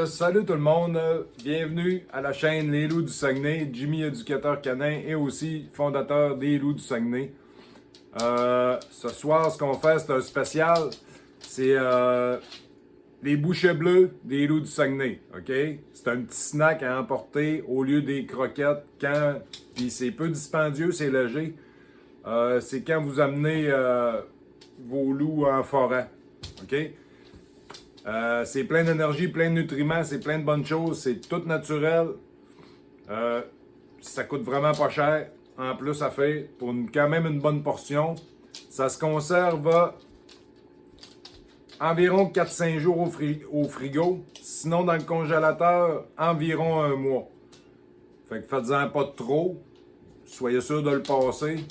Salut tout le monde, bienvenue à la chaîne Les Loups du Saguenay, Jimmy éducateur canin et aussi fondateur des Loups du Saguenay. Ce soir, ce qu'on fait, c'est un spécial, c'est les bouchées bleues des Loups du Saguenay, ok? C'est un petit snack à emporter au lieu des croquettes, puis c'est peu dispendieux, c'est léger. C'est quand vous amenez vos loups en forêt, ok? C'est plein d'énergie, plein de nutriments, c'est plein de bonnes choses, c'est tout naturel. Ça coûte vraiment pas cher. En plus, ça fait pour quand même une bonne portion. Ça se conserve environ 4-5 jours au frigo. Sinon, dans le congélateur, environ un mois. Fait que faites-en pas de trop. Soyez sûr de le passer.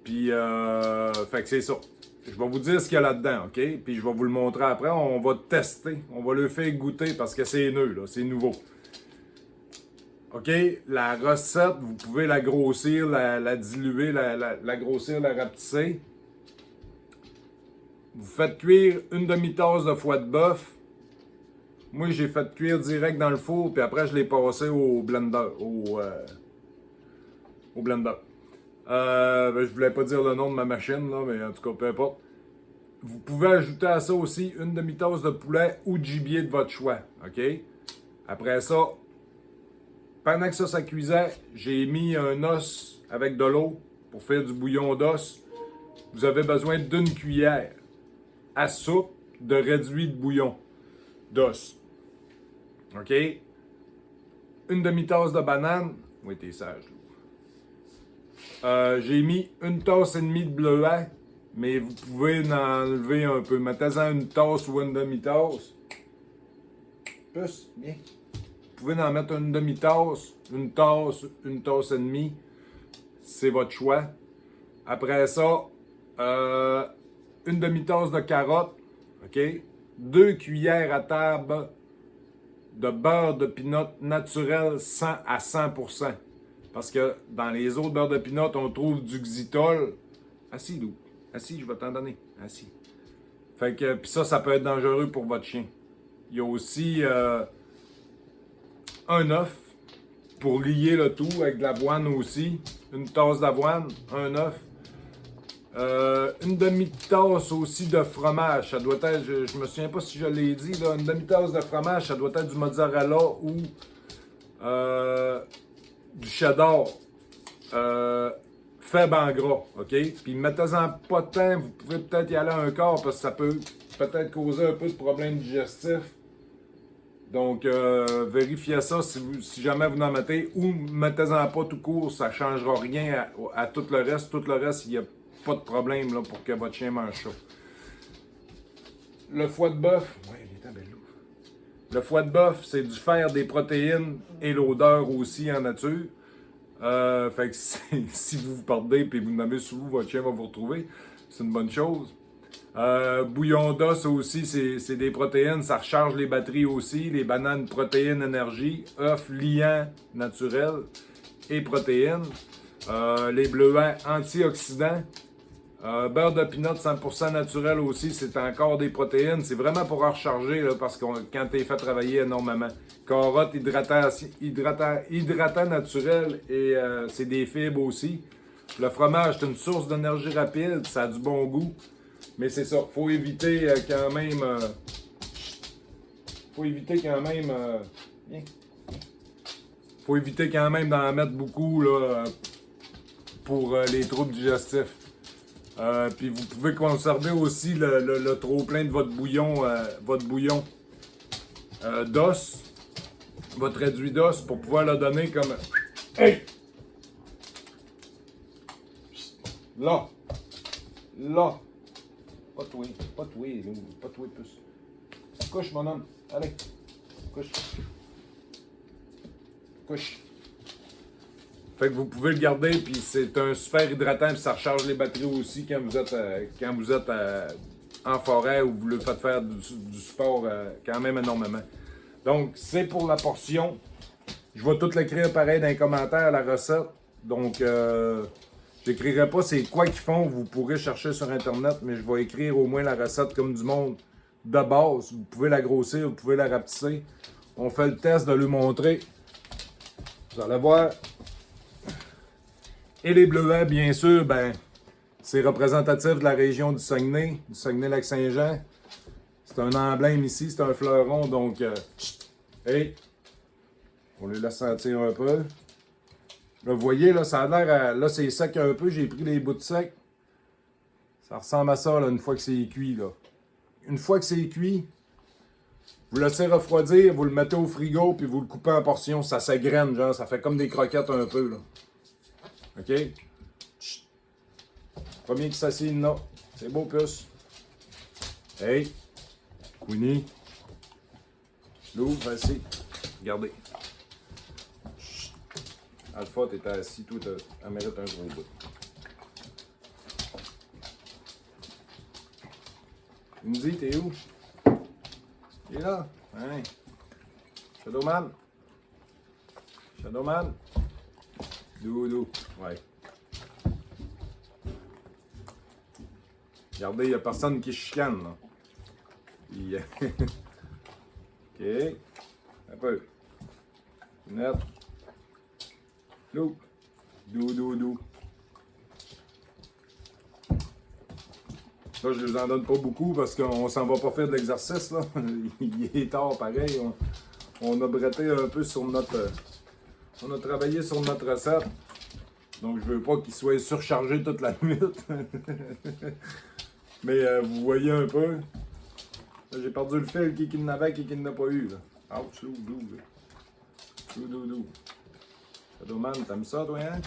Puis, fait que c'est ça. Je vais vous dire ce qu'il y a là-dedans, OK? Puis je vais vous le montrer après. On va tester. On va le faire goûter parce que c'est neuf, là. C'est nouveau. OK? La recette, vous pouvez la grossir, la diluer, la grossir, la rapetisser. Vous faites cuire une demi-tasse de foie de bœuf. Moi, j'ai fait cuire direct dans le four, puis après, je l'ai passé au blender. Au blender. Je voulais pas dire le nom de ma machine, là, mais en tout cas, peu importe. Vous pouvez ajouter à ça aussi une demi-tasse de poulet ou de gibier de votre choix. OK? Après ça, pendant que ça cuisait, j'ai mis un os avec de l'eau pour faire du bouillon d'os. Vous avez besoin d'une cuillère à soupe de réduit de bouillon d'os. OK? Une demi-tasse de banane. Oui, t'es sage, là. J'ai mis une tasse et demie de bleuet, mais vous pouvez en enlever un peu. Mettez-en une tasse ou une demi-tasse. Plus, bien. Vous pouvez en mettre une demi-tasse, une tasse et demie. C'est votre choix. Après ça, une demi-tasse de carottes. OK? 2 cuillères à table de beurre de pinot naturel à 100%. Parce que dans les autres beurres de pinot, on trouve du xylitol. Assis, Lou. Assis, je vais t'en donner. Assis. Fait que, puis ça peut être dangereux pour votre chien. Il y a aussi un œuf pour lier le tout avec de l'avoine aussi. Une tasse d'avoine, un œuf. Une demi-tasse aussi de fromage. Ça doit être, je me souviens pas si je l'ai dit, là, une demi-tasse de fromage, ça doit être du mozzarella ou du cheddar faible en gras, OK? Puis mettez-en pas de temps, vous pouvez peut-être y aller un quart parce que ça peut peut-être causer un peu de problèmes digestifs. Donc, vérifiez ça si jamais vous en mettez ou mettez-en pas tout court, ça ne changera rien à tout le reste. Tout le reste, il n'y a pas de problème là, pour que votre chien mange ça. Le foie de bœuf, le foie de bœuf, c'est du fer, des protéines et l'odeur aussi en nature. Fait que si vous vous perdez et vous en avez sous vous, votre chien va vous retrouver. C'est une bonne chose. Bouillon d'os aussi, c'est des protéines. Ça recharge les batteries aussi. Les bananes, protéines, énergie. Œufs, liants naturels et protéines. Les bleuets, antioxydants. Beurre de pinot 100% naturel aussi, c'est encore des protéines. C'est vraiment pour recharger là, parce que quand tu es fait travailler énormément. Carottes, hydratant naturel et c'est des fibres aussi. Le fromage, c'est une source d'énergie rapide, ça a du bon goût. Mais c'est ça, faut éviter quand même. Faut éviter quand même d'en mettre beaucoup là, pour les troubles digestifs. Puis vous pouvez conserver aussi le trop plein de votre bouillon d'os, votre réduit d'os pour pouvoir le donner comme. Hey! Là! Pas toi, plus. Couche, mon homme. Allez. Couche. Fait que vous pouvez le garder, puis c'est un super hydratant, puis ça recharge les batteries aussi quand vous êtes en forêt ou vous le faites faire du sport quand même énormément. Donc, c'est pour la portion. Je vais tout l'écrire pareil dans les commentaires, la recette. Donc, j'écrirai pas c'est quoi qu'ils font, vous pourrez chercher sur Internet, mais je vais écrire au moins la recette comme du monde de base. Vous pouvez la grossir, vous pouvez la rapetisser. On fait le test de lui montrer. Vous allez voir. Et les bleuets, bien sûr, ben, c'est représentatif de la région du Saguenay-Lac-Saint-Jean. C'est un emblème ici, c'est un fleuron, donc, hey, on les laisse sentir un peu. Là, vous voyez, là, ça a l'air, là, c'est sec un peu, j'ai pris les bouts de sec. Ça ressemble à ça, là, une fois que c'est cuit, là. Une fois que c'est cuit, vous le laissez refroidir, vous le mettez au frigo, puis vous le coupez en portions, ça s'égrène, genre, ça fait comme des croquettes un peu, là. OK? Chut. Premier qui s'assied, là. C'est beau, puce. Hey! Winnie. Lou, vas-y. Regardez. Chut. Alpha, t'es assis, toi, elle mérite un gros bout. Il me dit, t'es où? Il est là. Hein? Shadowman. Shadowman. Doudou. Ouais. Regardez, il n'y a personne qui chicane, là. Puis, OK. Un peu. Net. Lou. Doudou. Là, je ne les en donne pas beaucoup parce qu'on s'en va pas faire de l'exercice, là. Il est tard, pareil. On a bretté un peu sur notre... On a travaillé sur notre recette. Donc, je veux pas qu'il soit surchargé toute la nuit. Mais vous voyez un peu. Là, j'ai perdu le fil, qui n'avait, qui n'a pas eu. Là. Ouch, Doudou. Shadowman, t'aimes ça, toi, hein?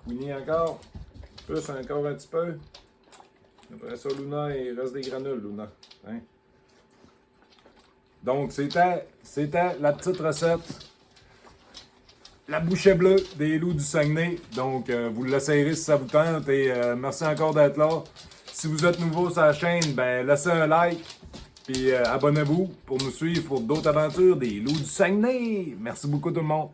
Winnie encore. Plus encore un petit peu. Après ça, Luna, il reste des granules, Luna. Hein? Donc, c'était la petite recette. La bouchée bleue des loups du Saguenay. Donc, vous l'essayerez si ça vous tente. Et merci encore d'être là. Si vous êtes nouveau sur la chaîne, ben laissez un like. Puis abonnez-vous pour nous suivre pour d'autres aventures des loups du Saguenay. Merci beaucoup tout le monde.